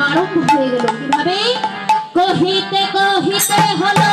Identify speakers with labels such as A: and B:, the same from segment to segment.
A: আরম্ভ হয়ে গেল কিভাবে কহিতে কহিতে হলো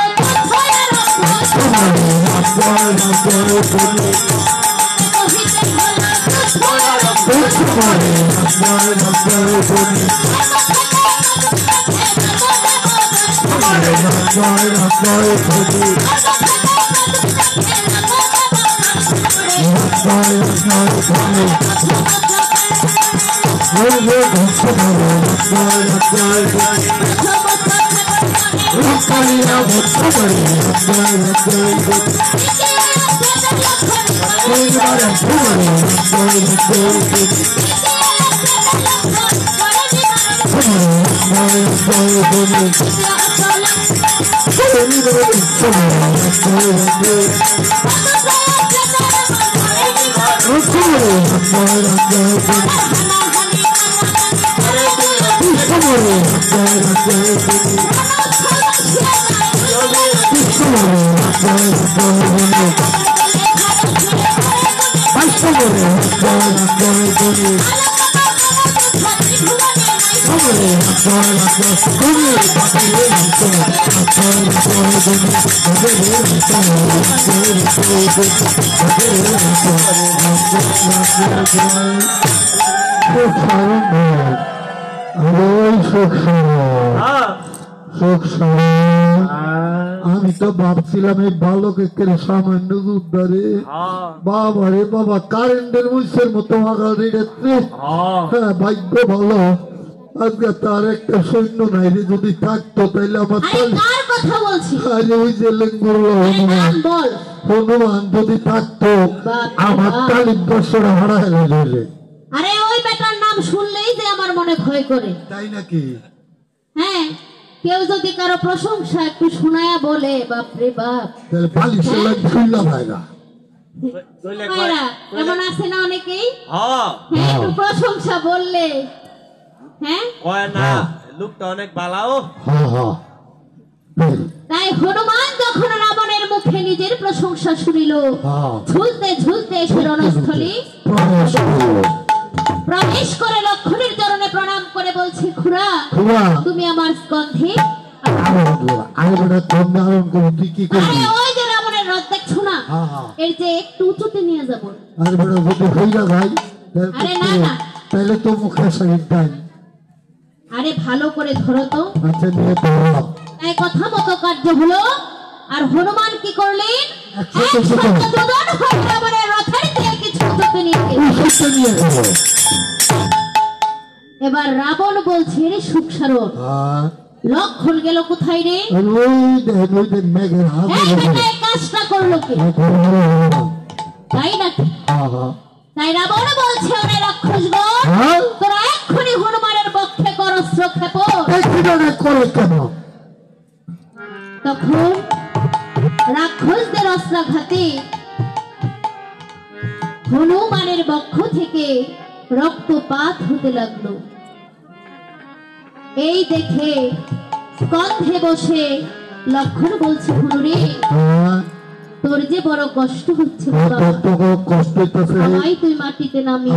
B: আমি তো ভাবছিলাম এই বালকের সামান্য উদ্ধারে বাবা রে বাবা কারেন্টের মুসের মতো হ্যাঁ ভাগ্য ভালো আজকে তার একটা সৈন্য নাই রে যদি থাকতো তাইলে আমার ওই যে হনুমান যদি থাকতো আমার তালিম বছর হারায় গেলে
A: আরে ওই বেটার নাম শুনলেই যে আমার মনে ভয় করে
B: তাই নাকি
A: হ্যাঁ কেউ যদি কারো প্রশংসা একটু শোনায়া বলে বাপরে বাপ
B: তাহলে বালিশে লাগ ফুললা ভাইরা
A: এমন আছে না অনেকেই হ্যাঁ একটু প্রশংসা বললে হ্যাঁ
C: কয় না লোকটা অনেক ভালো
A: তাই হনুমান যখন রাবণের মুখে নিজের প্রশংসা শুনিল ঝুলতে ঝুলতে এসে রণস্থলে প্রবেশ করে লক্ষণের চরণে প্রণাম করে বলছে খুড়া তুমি আমার স্কন্ধে ওই যে রাবণের রথ দেখছো না এর যে একটু উঁচুতে নিয়ে যাবো আরে না না
B: তাহলে তো মুখে সাইড
A: আরে ভালো করে ধরো তো তাই কথা মতো কার্য হলো আর হনুমান কি করলেন এবার রাবণ বলছে রে সুখসারণ লক্ষণ গেল কোথায় রে কাজটা করলো কে তাই নাকি তাই রাবণ বলছে ওরে রাক্ষসগণ তোরা এক্ষুনি হনুমানের পক্ষে কর অস্ত্র ক্ষেপণ তখন রাক্ষসদের অস্ত্রাঘাতে হনুমানের বক্ষ থেকে রক্তপাত হতে লাগলো এই দেখে স্কন্ধে বসে লক্ষণ বলছে হনুরে তোর যে বড় কষ্ট হচ্ছে তুই মাটিতে নামিয়ে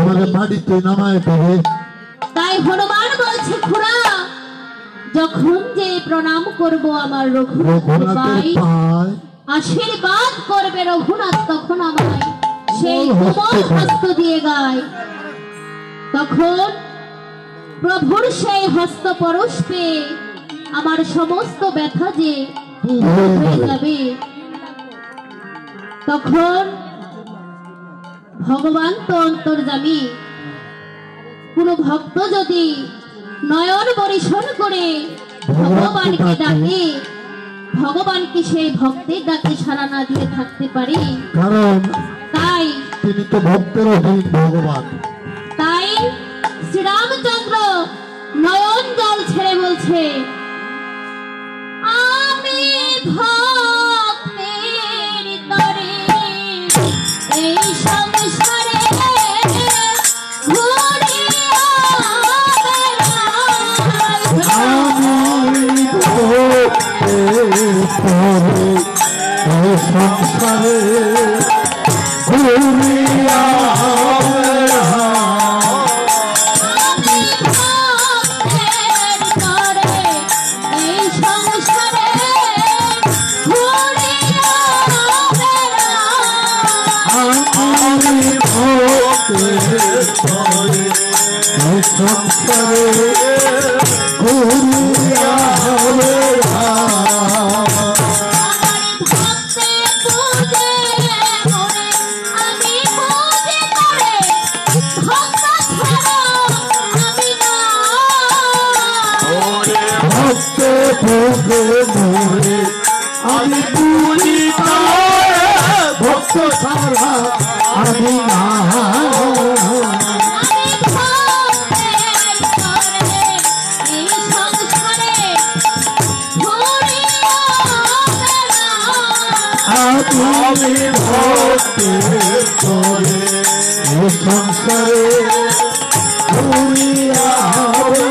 A: তাই হনুমান বলছে খুড়া যখন যে প্রণাম করব আমার রঘুনাথ ভাই আশীর্বাদ করবে রঘুনাথ তখন আমায় সেই কোমল হস্ত দিয়ে গায় তখন প্রভুর সেই হস্ত পরশ পেয়ে আমার সমস্ত ব্যথা যে হয়ে যাবে তখন ভগবান তো অন্তর্যামী কোন ভক্ত যদি নয়ন বরিশন করে ভগবানকে ডাকে ভগবান কি সেই ভক্তের ডাকে সাড়া না দিয়ে থাকতে পারে
B: কারণ
A: তাই
B: তিনি তো ভক্তের ভগবান
A: তাই শ্রীরামচন্দ্র নয়ন জল ছেড়ে বলছে আমি ভক্তের তরে এই সংসারে
B: সংসারে ঘুরিয়া সংসারে ঘুরিয়া হবে ভক্তে ভোগে মোরে আমি পুরি ভক্ত ছাড়া আমি না আমি ভক্তে করে সংসারে ঘুরিয়া হবে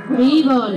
A: হরি বল।